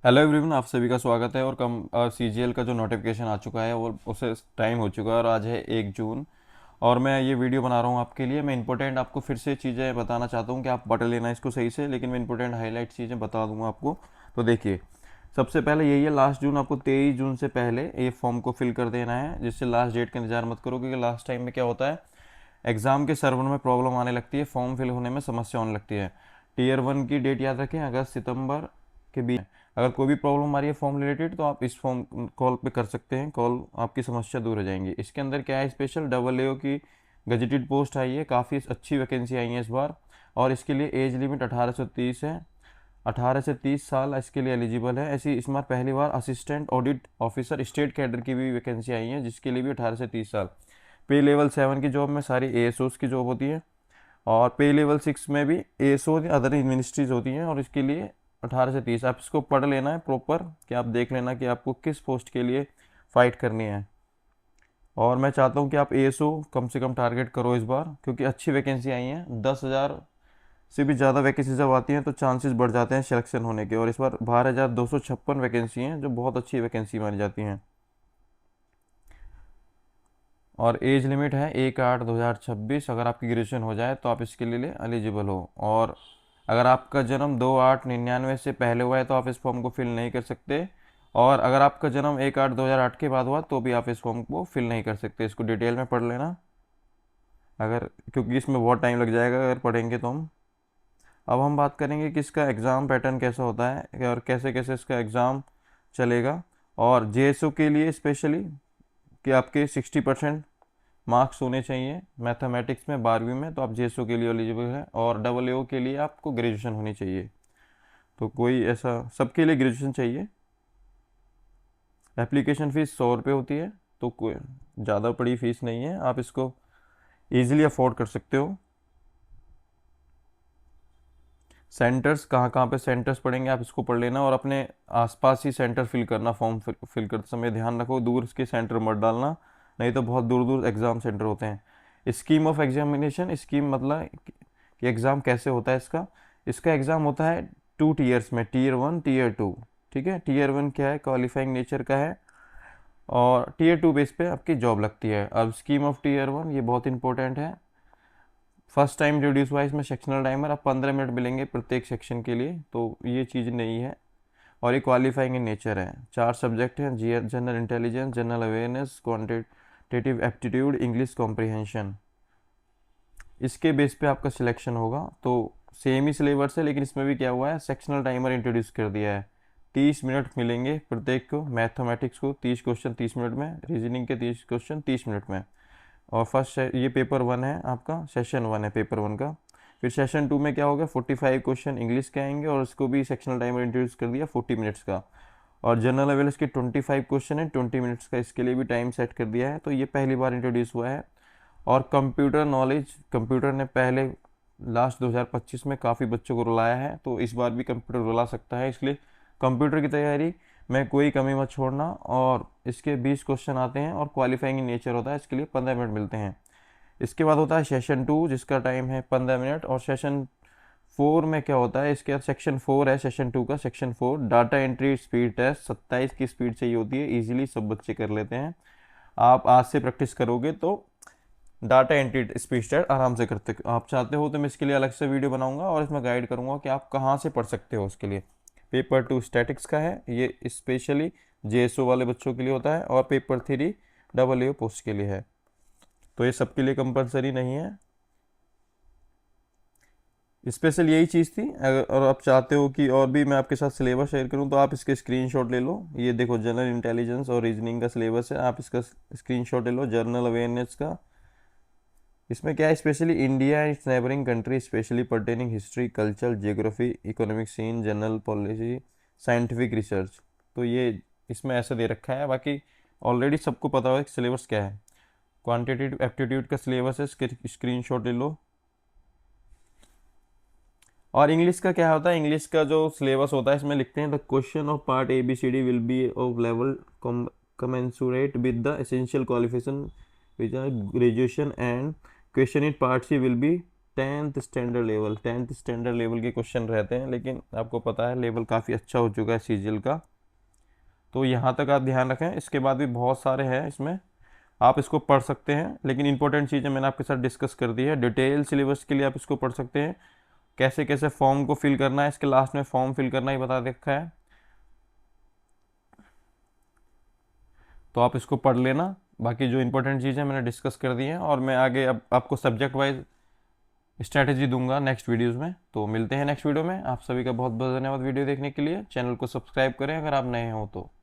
Hello everyone, आप सभी का स्वागत है। और सीजीएल का जो नोटिफिकेशन आ चुका है वो उसे टाइम हो चुका है और आज है 1 जून। और मैं ये वीडियो बना रहा हूँ आपके लिए। मैं इंपॉर्टेंट आपको फिर से चीज़ें बताना चाहता हूँ कि आप पढ़ लेना इसको सही से, लेकिन मैं इंपॉर्टेंट हाईलाइट चीज़ें बता दूँगा आपको। तो देखिए, सबसे पहले यही है, लास्ट जून आपको 23 जून से पहले ये फॉर्म को फिल कर देना है, जिससे लास्ट डेट का इंतजार मत करो, क्योंकि लास्ट टाइम में क्या होता है, एग्ज़ाम के सर्वर में प्रॉब्लम आने लगती है, फॉर्म फिल होने में समस्या होने लगती है। टीयर 1 की डेट याद रखें, अगस्त सितंबर के बीच। अगर कोई भी प्रॉब्लम आ रही है फॉर्म रिलेटेड, तो आप इस फॉर्म कॉल पे कर सकते हैं, कॉल आपकी समस्या दूर हो जाएंगी। इसके अंदर क्या है, स्पेशल डबल एओ की गजेटेड पोस्ट आई है, काफ़ी अच्छी वैकेंसी आई है इस बार। और इसके लिए एज लिमिट 18 से 30 है, 18 से 30 साल इसके लिए एलिजिबल है। ऐसी इस बार पहली बार assistant audit officer state cadre की भी वैकेंसी आई है, जिसके लिए भी 18 से 30 साल। पे लेवल 7 की जॉब में सारी एएसओस की जॉब होती है, और पे लेवल 6 में भी एएसओ अदर मिनिस्ट्रीज होती हैं। और इसके लिए 18 से 30 आप इसको पढ़ लेना है प्रॉपर, कि आप देख लेना कि आपको किस पोस्ट के लिए फ़ाइट करनी है। और मैं चाहता हूँ कि आप एएसओ कम से कम टारगेट करो इस बार, क्योंकि अच्छी वैकेंसी आई हैं। 10,000 से भी ज़्यादा वैकेंसी जब आती हैं तो चांसेस बढ़ जाते हैं सिलेक्शन होने के। और इस बार 12,256 वैकेंसी हैं, जो बहुत अच्छी वैकेंसी मानी जाती हैं। और एज लिमिट है 1/8/2026। अगर आपकी ग्रेजुएशन हो जाए तो आप इसके लिए एलिजिबल हो। और अगर आपका जन्म 2/8/99 से पहले हुआ है तो आप इस फॉर्म को फिल नहीं कर सकते। और अगर आपका जन्म 1/8/2008 के बाद हुआ तो भी आप इस फॉर्म को फिल नहीं कर सकते। इसको डिटेल में पढ़ लेना, अगर, क्योंकि इसमें बहुत टाइम लग जाएगा अगर पढ़ेंगे तो हम। अब हम बात करेंगे कि इसका एग्ज़ाम पैटर्न कैसा होता है और कैसे कैसे इसका एग्ज़ाम चलेगा। और जेएसओ के लिए स्पेशली कि आपके 60% मार्क्स होने चाहिए मैथमेटिक्स में 12वीं में, तो आप जेएसओ के लिए एलिजिबल है। और डबल एओ के लिए आपको ग्रेजुएशन होनी चाहिए। तो कोई ऐसा, सबके लिए ग्रेजुएशन चाहिए। एप्लीकेशन फ़ीस 100 रुपये होती है, तो कोई ज़्यादा बड़ी फीस नहीं है, आप इसको ईज़िली अफोर्ड कर सकते हो। सेंटर्स कहाँ कहाँ पे सेंटर्स पड़ेंगे आप इसको पढ़ लेना, और अपने आसपास ही सेंटर फिल करना। फॉर्म फिल करते समय ध्यान रखो, दूर के सेंटर मत डालना, नहीं तो बहुत दूर दूर एग्ज़ाम सेंटर होते हैं। स्कीम ऑफ एग्जामिनेशन, स्कीम मतलब कि एग्ज़ाम कैसे होता है इसका। इसका एग्ज़ाम होता है 2 टीयर्स में, टीयर 1 टीयर 2। ठीक है, टीयर 1 क्या है, क्वालिफाइंग नेचर का है, और टीयर 2 बेस पे आपकी जॉब लगती है। अब स्कीम ऑफ टीयर 1 ये बहुत इंपॉर्टेंट है। फर्स्ट टाइम इंट्रोड्यूस हुआ है इसमें सेक्शनल टाइमर, अब 15 मिनट मिलेंगे प्रत्येक सेक्शन के लिए, तो ये चीज़ नहीं है। और ये क्वालिफाइंग इन नेचर है। 4 सब्जेक्ट हैं, general intelligence, general awareness, quantitative aptitude, English comprehension. इसके बेस पे आपका सिलेक्शन होगा। तो सेम ही सिलेबस है, लेकिन इसमें भी क्या हुआ है, सेक्शनल टाइमर इंट्रोड्यूस कर दिया है। 30 मिनट मिलेंगे प्रत्येक को। मैथमेटिक्स को 30 क्वेश्चन 30 मिनट में, रीजनिंग के 30 क्वेश्चन 30 मिनट में। और ये पेपर 1 है आपका, सेशन 1 है पेपर 1 का। फिर सेशन 2 में क्या होगा, 45 क्वेश्चन इंग्लिश के आएंगे, और उसको भी सेक्शनल टाइमर इंट्रोड्यूस कर दिया 40 मिनट्स का। और जनरल अवेयरनेस के 25 क्वेश्चन है 20 मिनट्स का, इसके लिए भी टाइम सेट कर दिया है, तो ये पहली बार इंट्रोड्यूस हुआ है। और कंप्यूटर नॉलेज, कंप्यूटर ने पहले लास्ट 2025 में काफ़ी बच्चों को रुलाया है, तो इस बार भी कंप्यूटर रुला सकता है, इसलिए कंप्यूटर की तैयारी में कोई कमी मत छोड़ना। और इसके 20 क्वेश्चन आते हैं, और क्वालिफाइंग इन नेचर होता है, इसके लिए 15 मिनट मिलते हैं। इसके बाद होता है सेशन 2, जिसका टाइम है 15 मिनट। और सेशन 4 में क्या होता है, इसके बाद सेक्शन 4 है सेशन 2 का। Section 4 data entry speed test, 27 की स्पीड चाहिए होती है, इजीली सब बच्चे कर लेते हैं। आप आज से प्रैक्टिस करोगे तो डाटा एंट्री स्पीड टेस्ट आराम से करते। आप चाहते हो तो मैं इसके लिए अलग से वीडियो बनाऊंगा, और इसमें गाइड करूंगा कि आप कहाँ से पढ़ सकते हो उसके लिए। पेपर 2 स्टैटिक्स का है, ये स्पेशली जेएसओ वाले बच्चों के लिए होता है। और पेपर 3 डबल एओ पोस्ट के लिए है, तो ये सबके लिए कंपलसरी नहीं है। स्पेशल यही चीज़ थी। अगर और आप चाहते हो कि और भी मैं आपके साथ सिलेबस शेयर करूं, तो आप इसके स्क्रीनशॉट ले लो। ये देखो, जनरल इंटेलिजेंस और रीजनिंग का सिलेबस है, आप इसका स्क्रीनशॉट ले लो। जनरल अवेयरनेस का, इसमें क्या है, specially India and its neighbouring country, specially pertaining history, culture, geography, economic scene, general policy, scientific research. तो ये इसमें ऐसा दे रखा है। बाकी ऑलरेडी सबको पता होगा कि सिलेबस क्या है। क्वांटिटेटिव एप्टीट्यूड का सिलेबस है, स्क्रीनशॉट ले लो। और इंग्लिश का क्या होता है, इंग्लिश का जो सिलेबस होता है, इसमें लिखते हैं the question of part ABCD will be of level commensurate with the essential qualification which are graduation, and question in part C will be tenth standard level के क्वेश्चन रहते हैं, लेकिन आपको पता है लेवल काफ़ी अच्छा हो चुका है सीजीएल का, तो यहाँ तक आप ध्यान रखें। इसके बाद भी बहुत सारे हैं इसमें, आप इसको पढ़ सकते हैं, लेकिन इंपॉर्टेंट चीज़ें मैंने आपके साथ डिस्कस कर दी है। डिटेल सिलेबस के लिए आप इसको पढ़ सकते हैं, कैसे कैसे फॉर्म को फिल करना है, इसके लास्ट में फॉर्म फिल करना ही बता रखा है, तो आप इसको पढ़ लेना। बाकी जो इंपॉर्टेंट चीज़ें मैंने डिस्कस कर दी हैं, और मैं आगे अब आपको सब्जेक्ट वाइज स्ट्रैटेजी दूंगा नेक्स्ट वीडियोस में। तो मिलते हैं नेक्स्ट वीडियो में। आप सभी का बहुत बहुत धन्यवाद वीडियो देखने के लिए। चैनल को सब्सक्राइब करें अगर आप नए हो तो।